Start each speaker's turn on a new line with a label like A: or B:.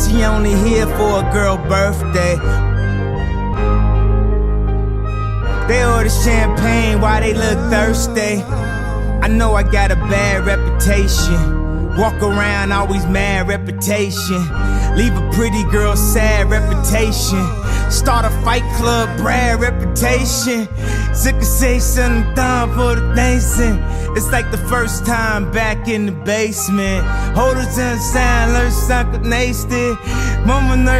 A: She only here for a girl birthday. They order champagne while they look thirsty. I know I got a bad reputation. Walk around always mad reputation. Leave a pretty girl sad reputation. Start a fight club, Brad reputation. Zika say something dumb for the dancing. It's like the first time back in the basement. Holders and sound, learn something nasty. Mama